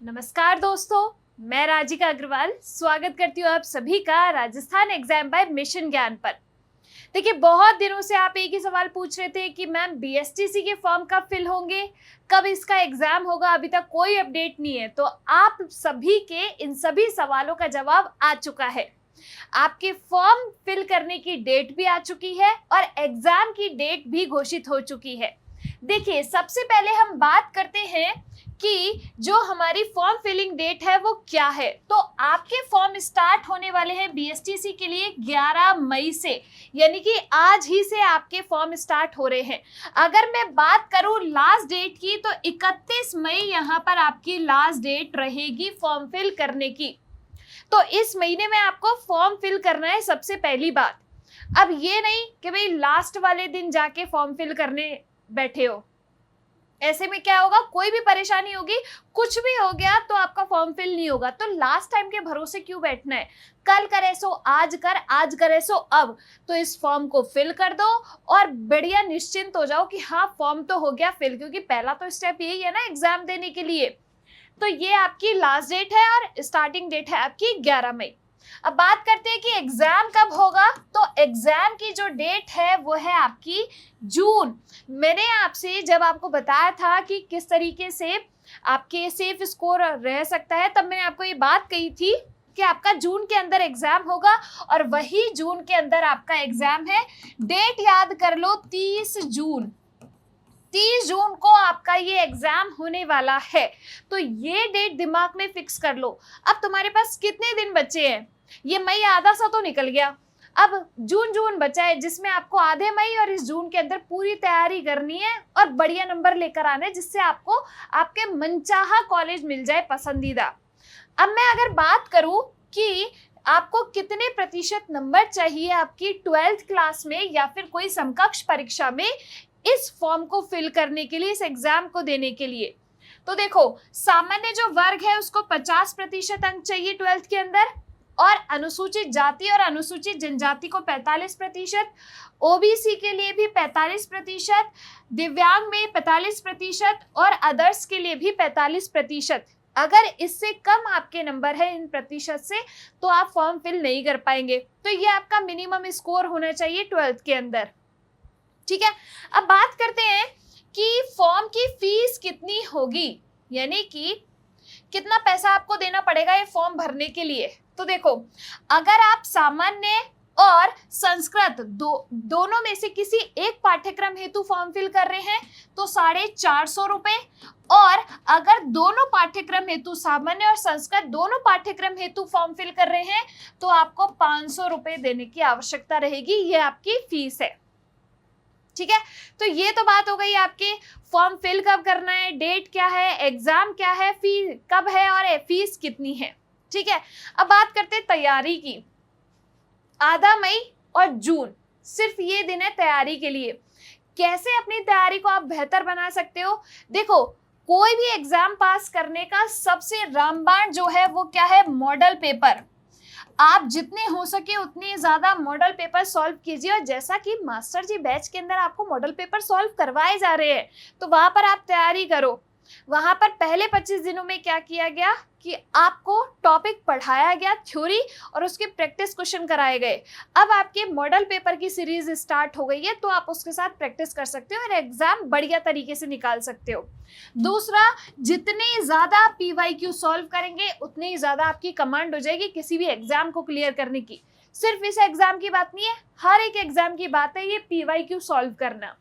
नमस्कार दोस्तों, मैं राजिका अग्रवाल स्वागत करती हूँ आप सभी का राजस्थान एग्जाम बाय मिशन ज्ञान पर। देखिए, बहुत दिनों से आप एक ही सवाल पूछ रहे थे कि मैम बीएसटीसी के फॉर्म कब फिल होंगे, कब इसका एग्जाम होगा, अभी तक कोई अपडेट नहीं है। तो आप सभी के इन सभी सवालों का जवाब आ चुका है। आपके फॉर्म फिल करने की डेट भी आ चुकी है और एग्जाम की डेट भी घोषित हो चुकी है। देखिए, सबसे पहले हम बात करते हैं कि जो हमारी फॉर्म फिलिंग डेट है वो क्या है। तो आपके फॉर्म स्टार्ट होने वाले हैं बीएसटीसी के लिए 11 मई से, यानी कि आज ही से आपके फॉर्म स्टार्ट हो रहे हैं। अगर मैं बात करूं लास्ट डेट की तो 31 मई यहाँ पर आपकी लास्ट डेट रहेगी फॉर्म फिल करने की। तो इस महीने में आपको फॉर्म फिल करना है सबसे पहली बात। अब ये नहीं कि भाई लास्ट वाले दिन जाके फॉर्म फिल करने बैठे हो, ऐसे में क्या होगा, कोई भी परेशानी होगी, कुछ भी हो गया तो आपका फॉर्म फिल नहीं होगा। तो लास्ट टाइम के भरोसे क्यों बैठना है, कल करे सो आज कर, आज करे सो अब। तो इस फॉर्म को फिल कर दो और बढ़िया निश्चिंत हो जाओ कि हाँ फॉर्म तो हो गया फिल, क्योंकि पहला तो स्टेप यही है ना एग्जाम देने के लिए। तो ये आपकी लास्ट डेट है और स्टार्टिंग डेट है आपकी 11 मई। अब बात करते हैं कि एग्जाम कब होगा। तो एग्जाम की जो डेट है वो है आपकी जून। मैंने आपसे जब आपको बताया था कि किस तरीके से आपके सेफ स्कोर रह सकता है, तब मैंने आपको ये बात कही थी कि आपका जून के अंदर एग्जाम होगा और वही जून के अंदर आपका एग्जाम है। डेट याद कर लो, 30 जून। 30 जून को आपका ये एग्जाम होने वाला है। तो ये डेट दिमाग में फिक्स कर लो। अब तुम्हारे पास कितने दिन बचे हैं, ये मई आधा सा तो निकल गया, अब जून बचा है, जिसमें आपको आधे मई और इस जून के अंदर पूरी तैयारी करनी है और बढ़िया नंबर लेकर आने, जिससे आपको आपके मनचाहा कॉलेज मिल जाए, पसंदीदा। अब मैं अगर बात करूं कि आपको कितने प्रतिशत नंबर चाहिए आपकी 12th क्लास में या फिर कोई समकक्ष परीक्षा में इस फॉर्म को फिल करने के लिए, इस एग्जाम को देने के लिए, तो देखो, सामान्य जो वर्ग है उसको 50% अंक चाहिए 12th के अंदर, और अनुसूचित जाति और अनुसूचित जनजाति को 45%, ओबीसी के लिए भी 45%, दिव्यांग में 45% और अदर्स के लिए भी 45%। अगर इससे कम आपके नंबर है इन प्रतिशत से तो आप फॉर्म फिल नहीं कर पाएंगे। तो ये आपका मिनिमम स्कोर होना चाहिए 12th के अंदर, ठीक है। अब बात करते हैं कि फॉर्म की फीस कितनी होगी, यानी कि कितना पैसा आपको देना पड़ेगा ये फॉर्म भरने के लिए। तो देखो, अगर आप सामान्य और संस्कृत दोनों में से किसी एक पाठ्यक्रम हेतु फॉर्म फिल कर रहे हैं तो 450 रुपए, और अगर दोनों पाठ्यक्रम हेतु, सामान्य और संस्कृत दोनों पाठ्यक्रम हेतु फॉर्म फिल कर रहे हैं तो आपको 500 रुपए देने की आवश्यकता रहेगी। ये आपकी फीस है, ठीक है। तो ये तो बात हो गई आपके फॉर्म फिल कब करना है, डेट क्या है, एग्जाम क्या है, फीस कब है और फीस कितनी है, ठीक है। अब बात करते हैं तैयारी की। आधा मई और जून सिर्फ ये दिन है तैयारी के लिए। कैसे अपनी तैयारी को आप बेहतर बना सकते हो, देखो, कोई भी एग्जाम पास करने का सबसे रामबाण जो है वो क्या है, मॉडल पेपर। आप जितने हो सके उतने ज्यादा मॉडल पेपर सॉल्व कीजिए, और जैसा कि मास्टर जी बैच के अंदर आपको मॉडल पेपर सॉल्व करवाए जा रहे हैं तो वहां पर आप तैयारी करो। वहां पर पहले 25 दिनों में क्या किया गया कि आपको टॉपिक पढ़ाया गया थ्योरी और उसके प्रैक्टिस क्वेश्चन कराए गए। अब आपके मॉडल पेपर की सीरीज स्टार्ट हो गई है तो आप उसके साथ प्रैक्टिस कर सकते हो और एग्जाम बढ़िया तरीके से निकाल सकते हो। दूसरा, जितने ज्यादा पीवाईक्यू सॉल्व करेंगे उतनी ही ज्यादा आपकी कमांड हो जाएगी किसी भी एग्जाम को क्लियर करने की। सिर्फ इस एग्जाम की बात नहीं है, हर एक एग्जाम की बात है ये पीवाईक्यू सॉल्व करना।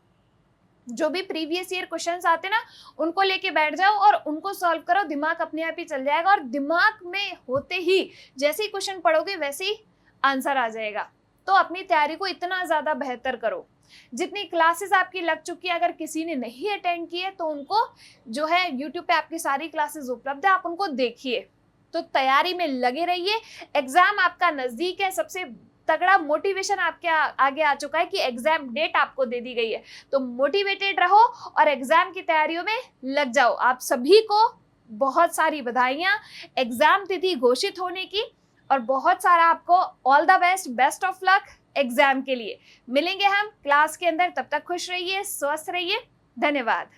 जो भी प्रीवियस ईयर क्वेश्चंस आते ना उनको लेके बैठ जाओ और उनको सॉल्व करो, दिमाग अपने आप ही चल जाएगा, और दिमाग में होते ही जैसे ही क्वेश्चन पढ़ोगे वैसे ही आंसर आ जाएगा। तो अपनी तैयारी को इतना ज्यादा बेहतर करो। जितनी क्लासेस आपकी लग चुकी है, अगर किसी ने नहीं अटेंड की है तो उनको जो है यूट्यूब पे आपकी सारी क्लासेस उपलब्ध है, आप उनको देखिए। तो तैयारी में लगे रहिए, एग्जाम आपका नजदीक है। सबसे तगड़ा मोटिवेशन आपके आगे आ चुका है कि एग्जाम डेट आपको दे दी गई है, तो मोटिवेटेड रहो और एग्जाम की तैयारियों में लग जाओ। आप सभी को बहुत सारी बधाइयां एग्जाम तिथि घोषित होने की, और बहुत सारा आपको all the best, best of luck exam के लिए। मिलेंगे हम क्लास के अंदर, तब तक खुश रहिए, स्वस्थ रहिए, धन्यवाद।